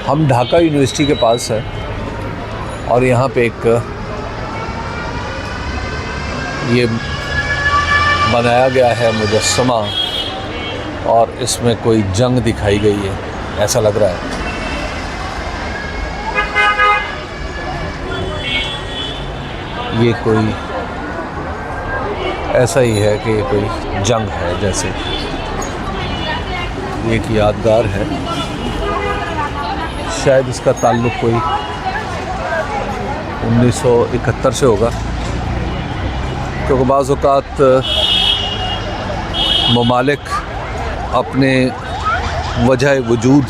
हम ढाका यूनिवर्सिटी के पास है और यहाँ पे एक ये बनाया गया है मुजस्समा और इसमें कोई जंग दिखाई गई है, ऐसा लग रहा है। ये कोई ऐसा ही है कि कोई जंग है, जैसे एक यादगार है। शायद इसका ताल्लुक़ कोई 1971 से होगा, क्योंकि बाज़ औक़ात ममालिक अपने वजह वजूद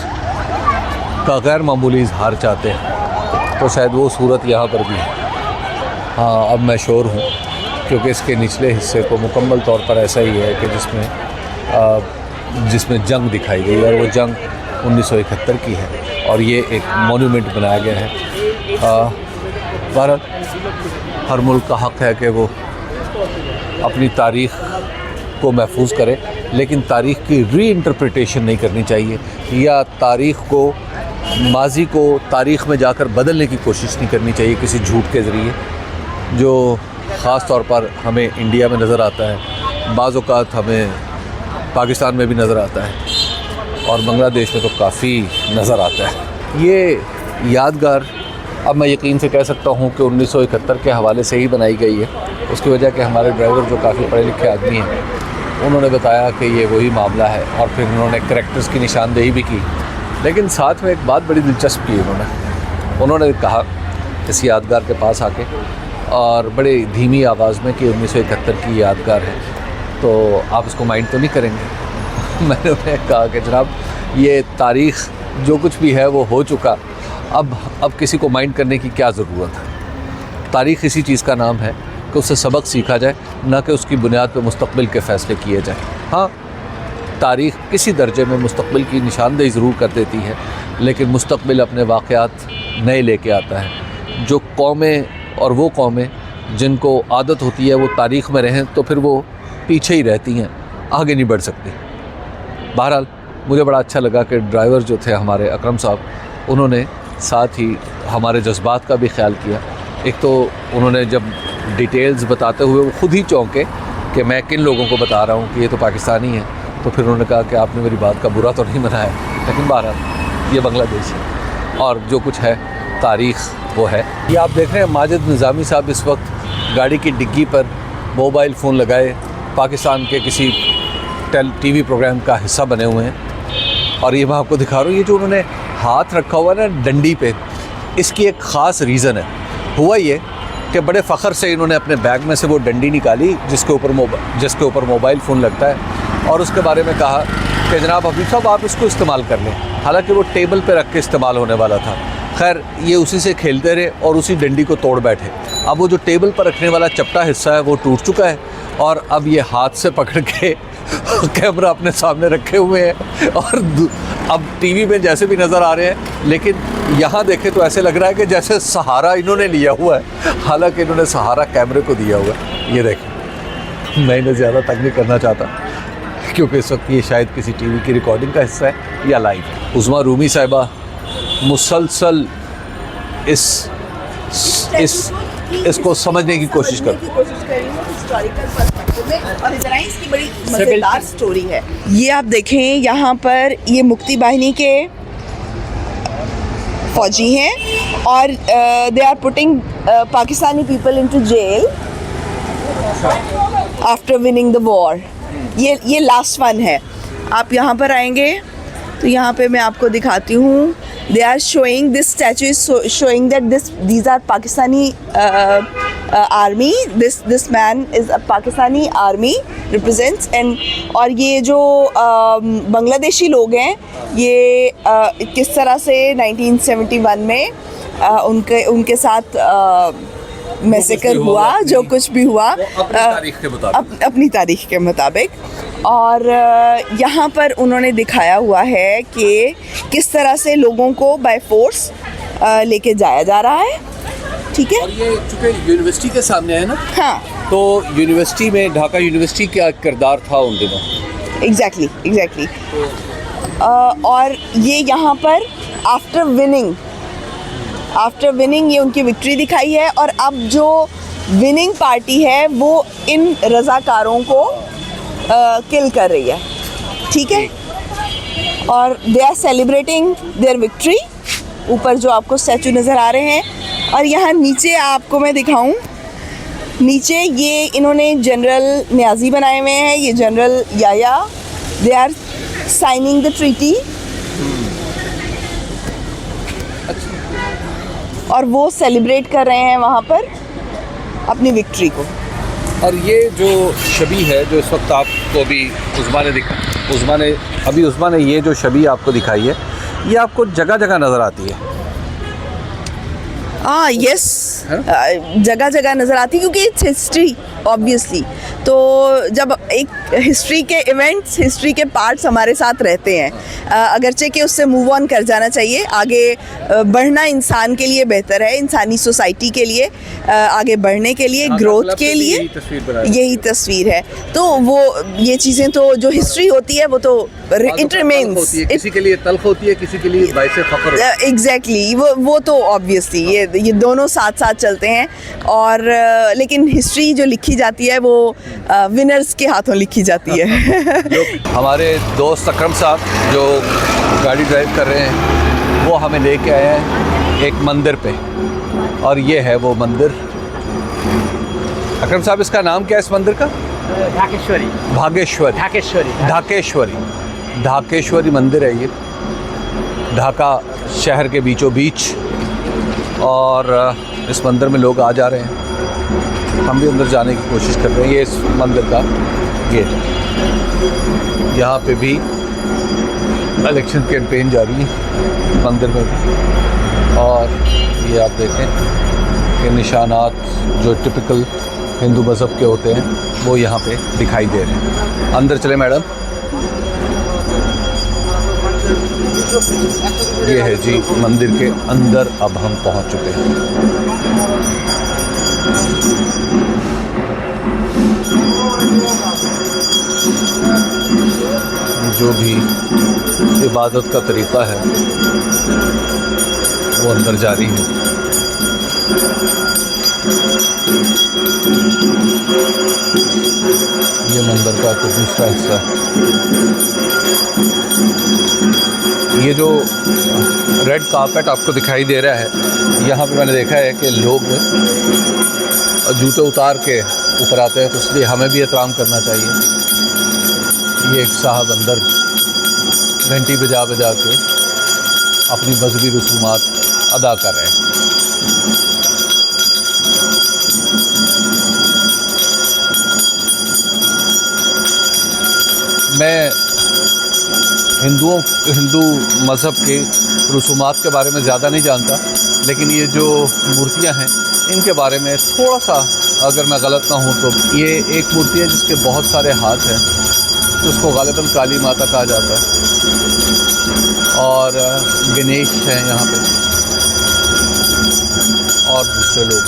का गैर मामूली इजहार चाहते हैं, तो शायद वो सूरत यहाँ पर भी है। हाँ, अब मैं श्योर हूँ, क्योंकि इसके निचले हिस्से को मुकम्मल तौर पर ऐसा ही है कि जिसमें जंग दिखाई गई, और वो जंग 1971 की है और ये एक मोन्यूमेंट बनाया गया है। बहरहाल हर मुल्क का हक़ है कि वो अपनी तारीख़ को महफूज करे, लेकिन तारीख़ की री इंटरप्रिटेशन नहीं करनी चाहिए, या तारीख़ को, माजी को तारीख़ में जाकर बदलने की कोशिश नहीं करनी चाहिए किसी झूठ के ज़रिए, जो ख़ास तौर पर हमें इंडिया में नज़र आता है, बाज़ औक़ात हमें पाकिस्तान में भी नज़र आता है और बांग्लादेश में तो काफ़ी नज़र आता है। ये यादगार अब मैं यकीन से कह सकता हूँ कि 1971 के हवाले से ही बनाई गई है। उसकी वजह कि हमारे ड्राइवर जो काफ़ी पढ़े लिखे आदमी हैं, उन्होंने बताया कि ये वही मामला है, और फिर उन्होंने करैक्टर्स की निशानदेही भी की। लेकिन साथ में एक बात बड़ी दिलचस्प की उन्होंने कहा इस यादगार के पास आके, और बड़े धीमी आवाज़ में, कि 1971 की यादगार है, तो आप इसको माइंड तो नहीं करेंगे। मैंने उन्हें कहा कि जनाब, ये तारीख़ जो कुछ भी है वो हो चुका, अब किसी को माइंड करने की क्या ज़रूरत है। तारीख़ इसी चीज़ का नाम है कि उससे सबक सीखा जाए, ना कि उसकी बुनियाद पर मुस्तक़बिल के फ़ैसले किए जाएँ। हाँ, तारीख़ किसी दर्जे में मुस्तक़बिल की निशानदेही ज़रूर कर देती है, लेकिन मुस्तक़बिल अपने वाक़यात नए लेके आता है। जो कौमें और वो कौमें जिनको आदत होती है वो तारीख़ में रहें, तो फिर वो पीछे ही रहती हैं, आगे नहीं बढ़ सकती। बहरहाल मुझे बड़ा अच्छा लगा कि ड्राइवर जो थे हमारे अकरम साहब, उन्होंने साथ ही हमारे जज्बात का भी ख्याल किया। एक तो उन्होंने जब डिटेल्स बताते हुए वो ख़ुद ही चौंके कि मैं किन लोगों को बता रहा हूँ कि ये तो पाकिस्तानी है, तो फिर उन्होंने कहा कि आपने मेरी बात का बुरा तो नहीं मनाया, लेकिन बहरहाल ये बांग्लादेश है और जो कुछ है तारीख़ वो है। ये आप देख रहे हैं माजिद निज़ामी साहब इस वक्त गाड़ी की डिग्गी पर मोबाइल फ़ोन लगाए पाकिस्तान के किसी टीवी प्रोग्राम का हिस्सा बने हुए हैं, और ये मैं आपको दिखा रहा हूँ। ये जो उन्होंने हाथ रखा हुआ है ना डंडी पे, इसकी एक ख़ास रीज़न है। हुआ ये कि बड़े फ़ख्र से इन्होंने अपने बैग में से वो डंडी निकाली जिसके ऊपर मोबाइल फ़ोन लगता है, और उसके बारे में कहा कि जनाब हबीब साहब आप इसको इस्तेमाल कर लें। हालांकि वो टेबल पे रख के इस्तेमाल होने वाला था। खैर ये उसी से खेलते रहे और उसी डंडी को तोड़ बैठे। अब वो जो टेबल पर रखने वाला चपटा हिस्सा है वो टूट चुका है, और अब ये हाथ से पकड़ के कैमरा अपने सामने रखे हुए हैं, और अब टीवी में जैसे भी नज़र आ रहे हैं, लेकिन यहाँ देखें तो ऐसे लग रहा है कि जैसे सहारा इन्होंने लिया हुआ है, हालांकि इन्होंने सहारा कैमरे को दिया हुआ है। ये देखें, मैं इन्हें ज़्यादा तंग नहीं करना चाहता, क्योंकि इस वक्त ये शायद किसी टीवी की रिकॉर्डिंग का हिस्सा है या लाइव। उज़मा रूमी साहिबा मुसलसल इसको समझने की कोशिश कर रही हूँ हिस्टोरिकल पर्सपेक्टिव में, और इधर इसकी बड़ी मज़ेदार स्टोरी है। ये आप देखें, यहाँ पर ये मुक्ति बाहिनी के फौजी हैं, और they are putting Pakistani people into jail after winning the war. ये लास्ट वन है। आप यहाँ पर आएंगे तो यहाँ पे मैं आपको दिखाती हूँ। They are showing, this statue is showing that these are Pakistani army. This man is a Pakistani army represents, and और ये जो बांग्लादेशी लोग हैं, ये किस तरह से 1971 में उनके साथ मैसेकर हुआ, जो कुछ भी हुआ अपनी तारीख के मुताबिक। और यहाँ पर उन्होंने दिखाया हुआ है कि किस तरह से लोगों को बाय फोर्स लेके जाया जा रहा है। ठीक है, और ये चूँकि यूनिवर्सिटी के सामने है ना, हाँ, तो यूनिवर्सिटी में ढाका यूनिवर्सिटी क्या किरदार था उन दिनों? एग्जैक्टली। और ये यहाँ पर आफ्टर विनिंग ये उनकी विक्ट्री दिखाई है। और अब जो विनिंग पार्टी है वो इन रज़ाकारों को किल कर रही है, ठीक है। और they are celebrating their victory. ऊपर जो आपको स्टैचू नज़र आ रहे हैं, और यहाँ नीचे आपको मैं दिखाऊं, नीचे ये इन्होंने जनरल न्याजी बनाए हुए हैं, ये general Yahya, they are signing the treaty. और वो सेलिब्रेट कर रहे हैं वहाँ पर अपनी विक्ट्री को। और ये जो शबी है जो इस वक्त आपको अभी उस्मा ने ये जो शबी आपको दिखाई है, ये आपको जगह जगह नज़र आती है। हाँ, यस, जगह जगह नज़र आती है क्योंकि इट्स हिस्ट्री ऑब्वियसली। तो जब एक हिस्ट्री के इवेंट्स, हिस्ट्री के पार्ट्स हमारे साथ रहते हैं, अगरचे कि उससे मूव ऑन कर जाना चाहिए। आगे बढ़ना इंसान के लिए बेहतर है, इंसानी सोसाइटी के लिए आगे बढ़ने के लिए, ग्रोथ के लिए यही तस्वीर है। तो वो ये चीज़ें तो जो हिस्ट्री होती है वो तो इट रिमेन्स, किसी के लिए तल्ख होती है, किसी के लिए बाइसे फख्र। एग्जैक्टली, वो तो ऑब्वियसली ये दोनों साथ साथ चलते हैं। और लेकिन हिस्ट्री जो लिखी जाती है वो विनर्स के हाथों लिखी जाती है। हमारे दोस्त अकरम साहब जो गाड़ी ड्राइव कर रहे हैं वो हमें लेके आए हैं एक मंदिर पे, और ये है वो मंदिर। अकरम साहब, इसका नाम क्या है इस मंदिर का? ढाकेश्वरी मंदिर है ये, ढाका शहर के बीचों बीच। और इस मंदिर में लोग आ जा रहे हैं, हम भी अंदर जाने की कोशिश कर रहे हैं। ये इस मंदिर का गेट है। यहाँ पे भी इलेक्शन कैंपेन जारी है मंदिर में भी। और ये आप देखें कि निशानात जो टिपिकल हिंदू मज़हब के होते हैं वो यहाँ पे दिखाई दे रहे हैं। अंदर चले मैडम। ये है जी मंदिर के अंदर, अब हम पहुँच चुके हैं। जो भी इबादत का तरीक़ा है वो अंदर जारी है। ये मंदिर का तो दूसरा हिस्सा है। ये जो रेड कारपेट आपको दिखाई दे रहा है, यहाँ पे मैंने देखा है कि लोग जूते उतार के ऊपर आते हैं, तो इसलिए हमें भी एहतराम करना चाहिए। ये एक साहब अंदर घंटी बजा बजा के अपनी मजहबी रसूमात अदा कर रहे हैं। मैं हिंदू मज़हब के रसूमात के बारे में ज़्यादा नहीं जानता, लेकिन ये जो मूर्तियां हैं इनके बारे में थोड़ा सा अगर मैं गलत ना हूँ तो ये एक मूर्ति है जिसके बहुत सारे हाथ हैं, तो उसको गालिबन काली माता कहा जाता है। और गणेश हैं यहाँ पे, और दूसरे लोग,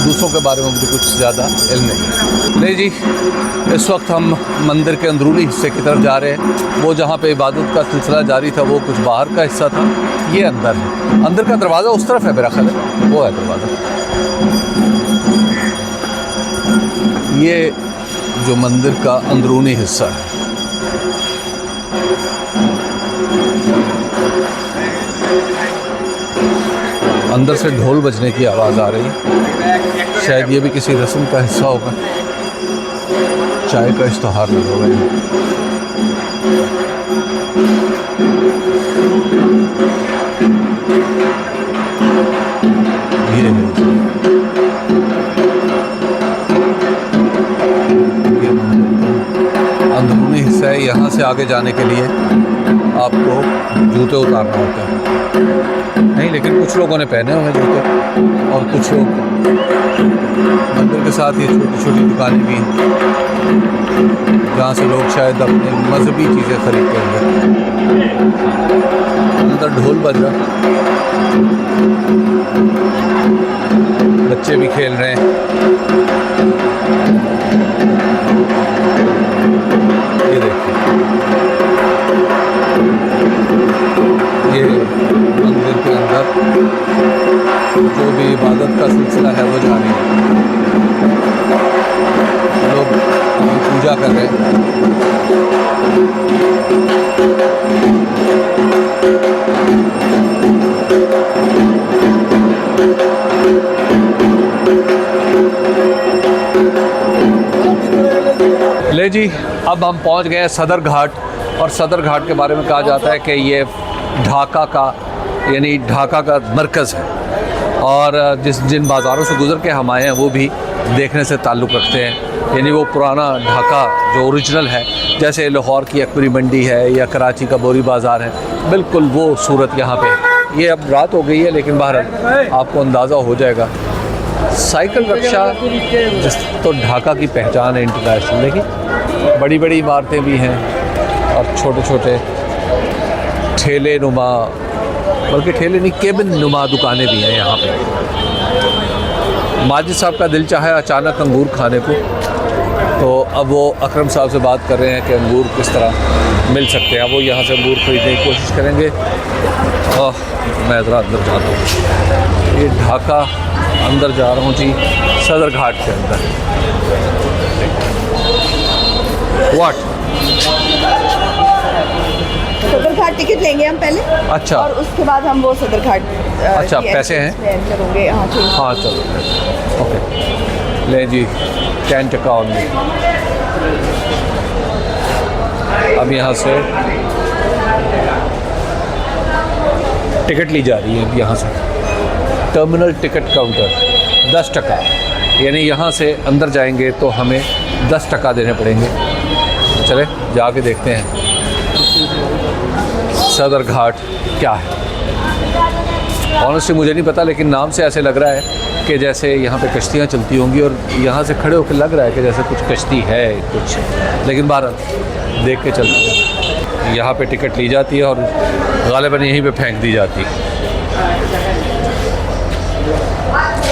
दूसरों के बारे में मुझे कुछ ज़्यादा इल्म नहीं जी। इस वक्त हम मंदिर के अंदरूनी हिस्से की तरफ जा रहे हैं। वो जहाँ पे इबादत का सिलसिला जारी था वो कुछ बाहर का हिस्सा था, ये अंदर है। अंदर का दरवाज़ा उस तरफ है, मेरा ख्याल है वो है दरवाज़ा। ये जो मंदिर का अंदरूनी हिस्सा है। अंदर से ढोल बजने की आवाज़ आ रही है, शायद ये भी किसी रस्म का हिस्सा होगा। चाय का इश्तहार लगा हुआ है। ये अंदरूनी हिस्सा है। यहाँ से आगे जाने के लिए आपको जूते उतारना होता है। नहीं, लेकिन कुछ लोगों ने पहने हुए जूते, और कुछ लोग मंदिर के साथ ये छोटी छोटी दुकानें भी हैं जहाँ से लोग शायद अपने मजहबी चीज़ें खरीदते होंगे। अंदर ढोल बज रहा, बच्चे भी खेल रहे हैं। ये देखिए ये मंदिर के अंदर जो भी इबादत का सिलसिला है वो जारी है। लोग पूजा कर रहे हैं। ले जी, अब हम पहुंच गए सदर घाट। और सदर घाट के बारे में कहा जाता है कि ये ढाका का यानी ढाका का मरकज़ है, और जिन बाज़ारों से गुज़र के हम आए हैं वो भी देखने से ताल्लुक़ रखते हैं। यानी वो पुराना ढाका जो ओरिजिनल है, जैसे लाहौर की अकबरी मंडी है या कराची का बोरी बाज़ार है, बिल्कुल वो सूरत यहाँ पे है। ये अब रात हो गई है लेकिन बहरहाल आपको अंदाज़ा हो जाएगा। साइकिल रिक्शा जिस तो ढाका की पहचान है इंटरनेशनल, लेकिन बड़ी बड़ी इमारतें भी हैं और छोटे छोटे ठेले नुमा, बल्कि ठेले नहीं केबिन नुमा दुकानें भी हैं यहाँ पे। माजिद साहब का दिल चाहे अचानक अंगूर खाने को, तो अब वो अकरम साहब से बात कर रहे हैं कि अंगूर किस तरह मिल सकते हैं। वो यहाँ से अंगूर ख़रीदने की कोशिश करेंगे। मैं ज़रा अंदर जाता हूँ। ये ढाका अंदर जा रहा हूँ जी, सदर घाट के अंदर। व्हाट सदर घाट टिकट लेंगे हम पहले, अच्छा, और उसके बाद हम वो सदर घाट अच्छा पैसे हैं करोगे। हाँ चलो ओके। ले जी 10 टका ऑनली। अब यहाँ से टिकट ली जा रही है, यहाँ से टर्मिनल टिकट काउंटर 10 टका। यानी यहाँ से अंदर जाएंगे तो हमें 10 टका देने पड़ेंगे। चले जाके देखते हैं सदर घाट क्या है। ऑनेस्टली मुझे नहीं पता, लेकिन नाम से ऐसे लग रहा है कि जैसे यहाँ पे कश्तियाँ चलती होंगी, और यहाँ से खड़े होकर लग रहा है कि जैसे कुछ कश्ती है कुछ, लेकिन बहरहाल देख के चलते हैं। यहाँ पे टिकट ली जाती है और गालिबन यहीं पे फेंक दी जाती है।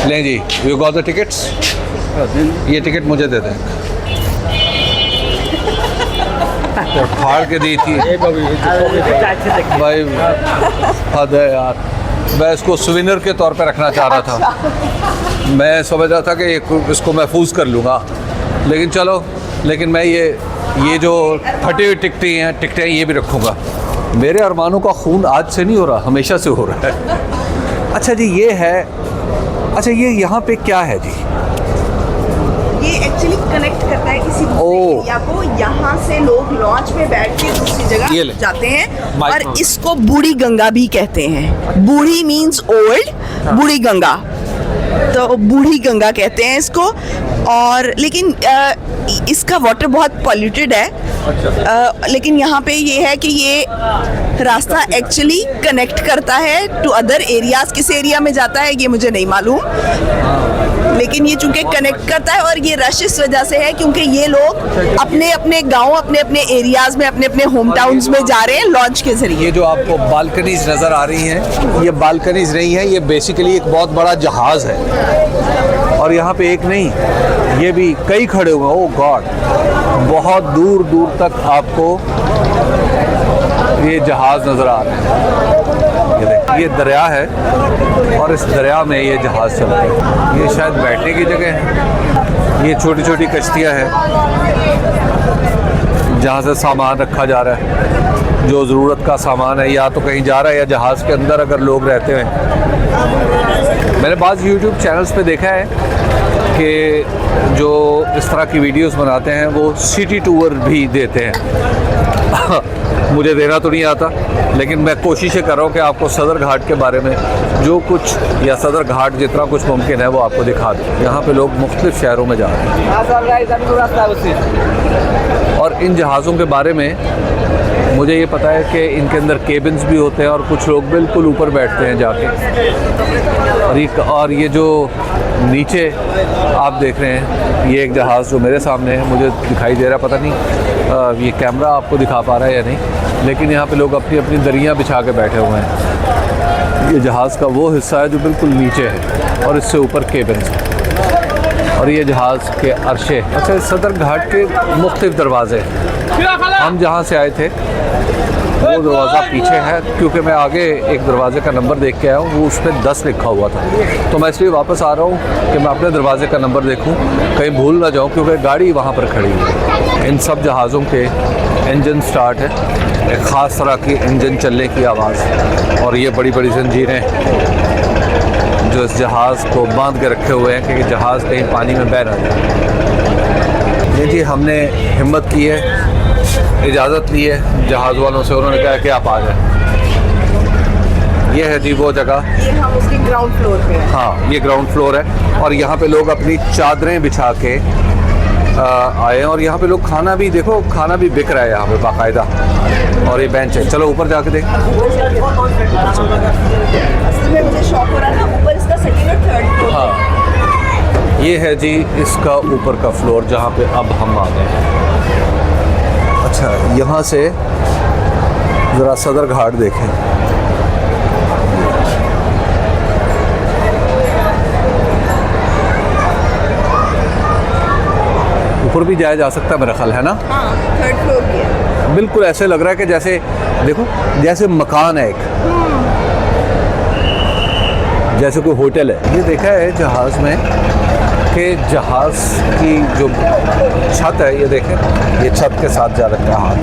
लें जी, यू गॉट द टिकट्स। ये टिकट मुझे दे दें। तो फाड़ के दी थी भाई, हद है यार। मैं इसको सुविनर के तौर पे रखना चाह रहा था। मैं समझ रहा था कि इसको महफूज कर लूँगा, लेकिन चलो, लेकिन मैं ये जो फटी हुई टिकटें ये भी रखूँगा। मेरे अरमानों का खून आज से नहीं हो रहा, हमेशा से हो रहा है। अच्छा जी, ये है। अच्छा, ये यहाँ पे क्या है जी? ये एक्चुअली कनेक्ट करता है किसी दूसरे एरिया को। यहाँ से लोग लॉन्च में बैठ के दूसरी जगह जाते हैं, और इसको बूढ़ी गंगा भी कहते हैं। बूढ़ी मीन्स ओल्ड, बूढ़ी गंगा, तो बूढ़ी गंगा कहते हैं इसको। और लेकिन इसका वाटर बहुत पॉल्यूटेड है। अच्छा। लेकिन यहाँ पे ये है कि ये रास्ता एक्चुअली कनेक्ट करता है टू अदर एरियाज। किस एरिया में जाता है ये मुझे नहीं मालूम, लेकिन ये चूंकि कनेक्ट करता है, और ये रश इस वजह से है क्योंकि ये लोग अपने अपने गांव, अपने अपने एरियाज में, अपने अपने होम टाउन्स में जा रहे हैं लॉन्च के जरिए। ये जो आपको बालकनीज नज़र आ रही हैं, ये बालकनीज नहीं है, ये बेसिकली एक बहुत बड़ा जहाज़ है। और यहाँ पे एक नहीं, ये भी कई खड़े हुए हैं। ओह गॉड, बहुत दूर दूर तक आपको ये जहाज़ नज़र आ रहे हैं। ये देखिए, ये दरिया है और इस दरिया में ये जहाज़ चल रहा है। ये शायद बैठने की जगह है। ये छोटी छोटी कश्तियाँ हैं जहाँ से सामान रखा जा रहा है, जो ज़रूरत का सामान है, या तो कहीं जा रहा है या जहाज़ के अंदर अगर लोग रहते हैं। मैंने बाज़ यूट्यूब चैनल्स पे देखा है कि जो इस तरह की वीडियोस बनाते हैं वो सिटी टूर भी देते हैं। मुझे देना तो नहीं आता, लेकिन मैं कोशिशें कर रहा हूँ कि आपको सदर घाट के बारे में जो कुछ, या सदर घाट जितना कुछ मुमकिन है वो आपको दिखा दूँ। यहाँ पे लोग मुख्तलिफ शहरों में जा रहे हैं। और इन जहाज़ों के बारे में मुझे ये पता है कि इनके अंदर केबिन्स भी होते हैं, और कुछ लोग बिल्कुल ऊपर बैठते हैं जाके। और ये जो नीचे आप देख रहे हैं, ये एक जहाज़ जो मेरे सामने है, मुझे दिखाई दे रहा, पता नहीं ये कैमरा आपको दिखा पा रहा है या नहीं, लेकिन यहाँ पे लोग अपनी अपनी दरियाँ बिछा के बैठे हुए हैं। ये जहाज़ का वो हिस्सा है जो बिल्कुल नीचे है, और इससे ऊपर केबिन्स है, और ये जहाज़ के अरशे। अच्छा, सदर घाट के मुख्तलिफ दरवाज़े हैं। हम जहाँ से आए थे वो दरवाज़ा पीछे है, क्योंकि मैं आगे एक दरवाजे का नंबर देख के आया हूँ, वो उस पर 10 लिखा हुआ था। तो मैं इसलिए वापस आ रहा हूँ कि मैं अपने दरवाजे का नंबर देखूँ, कहीं भूल ना जाऊँ, क्योंकि गाड़ी वहाँ पर खड़ी है। इन सब जहाज़ों के इंजन स्टार्ट है, एक ख़ास तरह की इंजन चलने की आवाज़, और ये बड़ी बड़ी जंजीरें जो इस जहाज़ को बांध के रखे हुए हैं कि जहाज़ कहीं पानी में बह ना जाए। ये जी हमने हिम्मत की है, इजाज़त ली है जहाज़ वालों से, उन्होंने कहा कि आप आ जाए। ये है जी वो जगह, ये हम उसके ग्राउंड फ्लोर पे हैं। हाँ ये ग्राउंड फ्लोर है, और यहाँ पे लोग अपनी चादरें बिछा के आए हैं, और यहाँ पे लोग खाना भी, देखो खाना भी बिक रहा है यहाँ पे बाकायदा, और ये बेंच है। चलो ऊपर जाके देख। असल में मुझे शौक हो रहा था, ऊपर इसका सेकंड और थर्ड फ्लोर। हाँ ये है जी इसका ऊपर का फ्लोर जहाँ पे अब हम आ गए हैं। अच्छा यहाँ से ज़रा सदर घाट देखें। ऊपर भी जाया जा सकता है मेरा ख्याल है ना। हाँ, थर्ड फ्लोर भी है। बिल्कुल ऐसे लग रहा है कि जैसे देखो जैसे मकान है एक, जैसे कोई होटल है। ये देखा है जहाज़ में कि जहाज़ की जो छत है, ये देखें, ये छत के साथ जा रखा है हाथ।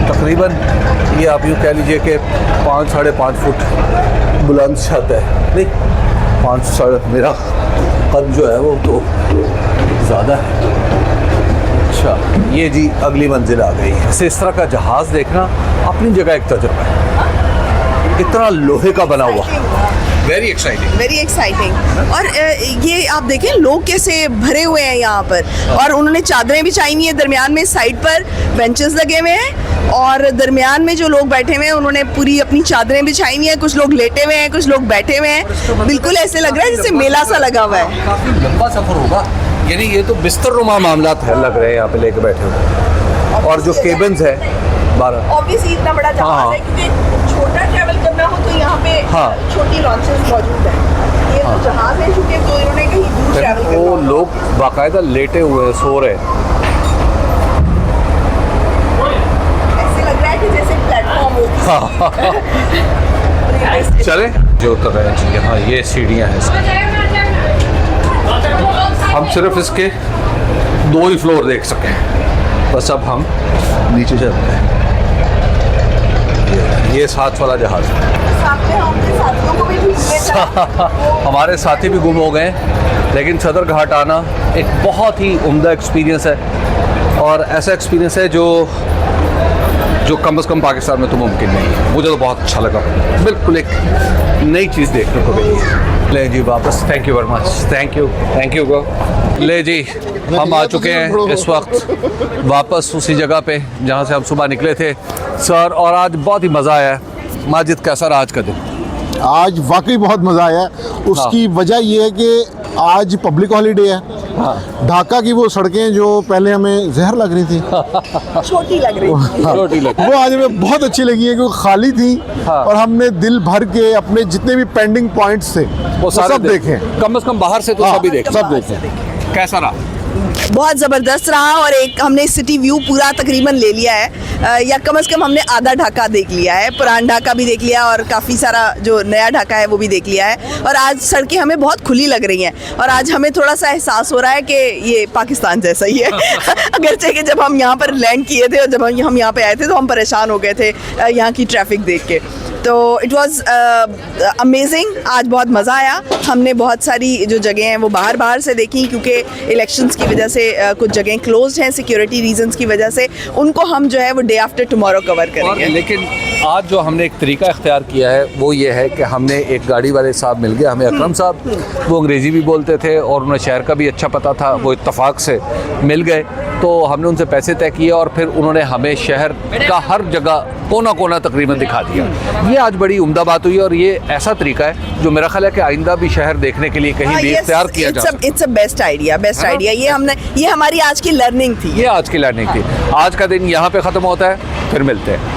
तकरीबन ये आप यूँ कह लीजिए कि 5-5.5 फुट बुलंद छत है। नहीं 5 मेरा कद जो है वो तो ज़्यादा है। अच्छा ये जी अगली मंजिल आ गई है। इस तरह का जहाज़ देखना अपनी जगह एक तजुर्बा है, इतना लोहे का बना हुआ, वेरी एक्साइटिंग, वेरी एक्साइटिंग। और ये आप देखें लोग कैसे भरे हुए हैं यहाँ पर, और उन्होंने चादरें बिछाई हुई हैं। दरमियान में साइड पर बेंचेस लगे हुए हैं, और दरमियान में जो लोग बैठे हुए हैं उन्होंने पूरी अपनी चादरें बिछाई हुई हैं। कुछ लोग लेटे हुए हैं, कुछ लोग बैठे हुए हैं। बिल्कुल ऐसे लग रहा है जैसे मेला सा लगा हुआ है। काफ़ी लंबा सफ़र होगा, यानी ये तो बिस्तर रुमा मामला है लग रहे हैं यहाँ पे लेके बैठे हुए। और जो केबिन्स है 12, ऑब्वियसली इतना बड़ा जहाज है, क्योंकि छोटा ट्रैवल करना हो तो यहाँ पे छोटी लॉन्चेस मौजूद हैं। ये तो जहाज है चूँकि, तो इन्होंने कहीं दूर ट्रैवल करना वो लोग बाकायदा लेटे हुए सो रहे हैं। ऐसे लग रहा है कि जैसे प्लेटफॉर्म हो। चले जो उतर रहे हैं यहाँ, ये सीढ़ियाँ हैं इसकी। हम सिर्फ इसके 2 ही फ्लोर देख सके, बस अब हम नीचे चलते हैं। ये 7 वाला जहाज है। सामने हमारे साथियों को भी ढूंढने था। हमारे साथी भी गुम हो गए, लेकिन सदर घाट आना एक बहुत ही उम्दा एक्सपीरियंस है, और ऐसा एक्सपीरियंस है जो कम से कम पाकिस्तान में तो मुमकिन नहीं है। मुझे तो बहुत अच्छा लगा, बिल्कुल एक नई चीज़ देखने को मिली। ले जी वापस, thank you very much, thank you go. ले जी हम आ चुके हैं इस वक्त वापस उसी जगह पे जहाँ से हम सुबह निकले थे सर, और आज बहुत ही मज़ा आया है। माजिद कैसा रहा आज का दिन? आज वाकई बहुत मज़ा आया। उसकी वजह ये है कि आज पब्लिक हॉलीडे है। ढाका की वो सड़कें जो पहले हमें जहर लग रही थी, छोटी लग रही थी, वो आज हमें बहुत अच्छी लगी है, क्योंकि खाली थी। और हमने दिल भर के अपने जितने भी पेंडिंग पॉइंट्स थे वो सब देखे, कम से कम बाहर से तो सभी देखे। सब देखे। कैसा रहा? बहुत ज़बरदस्त रहा, और एक हमने सिटी व्यू पूरा तकरीबन ले लिया है, या कम से कम हमने आधा ढाका देख लिया है। पुराना ढाका भी देख लिया, और काफ़ी सारा जो नया ढाका है वो भी देख लिया है। और आज सड़कें हमें बहुत खुली लग रही हैं, और आज हमें थोड़ा सा एहसास हो रहा है कि ये पाकिस्तान जैसा ही है। अगरचे कि जब हम यहाँ पर लैंड किए थे और जब हम यहाँ पे आए थे तो हम परेशान हो गए थे यहाँ की ट्रैफिक देख के। तो इट वाज अमेजिंग। आज बहुत मज़ा आया। हमने बहुत सारी जो जगह हैं वो बाहर से देखी, क्योंकि इलेक्शंस की वजह से कुछ जगह क्लोज हैं सिक्योरिटी रीजंस की वजह से। उनको हम जो है वो डे आफ्टर टुमारो कवर करेंगे। लेकिन आज जो हमने एक तरीका इख्तियार किया है वो ये है कि हमने एक गाड़ी वाले साहब मिल गए हमें, अकरम साहब, वो अंग्रेज़ी भी बोलते थे और उन्हें शहर का भी अच्छा पता था, वो इत्तफाक से मिल गए। तो हमने उनसे पैसे तय किए और फिर उन्होंने हमें शहर का हर जगह कोना कोना तकरीबन दिखा दिया। ये आज बड़ी उम्दा बात हुई, और ये ऐसा तरीका है जो मेरा ख्याल है कि आइंदा भी शहर देखने के लिए कहीं भी इख्तियार किया जा सकता है। It's a best idea. ये हमारी आज की लर्निंग थी। ये आज की लर्निंग थी। आज का दिन यहाँ पे ख़त्म होता है, फिर मिलते हैं।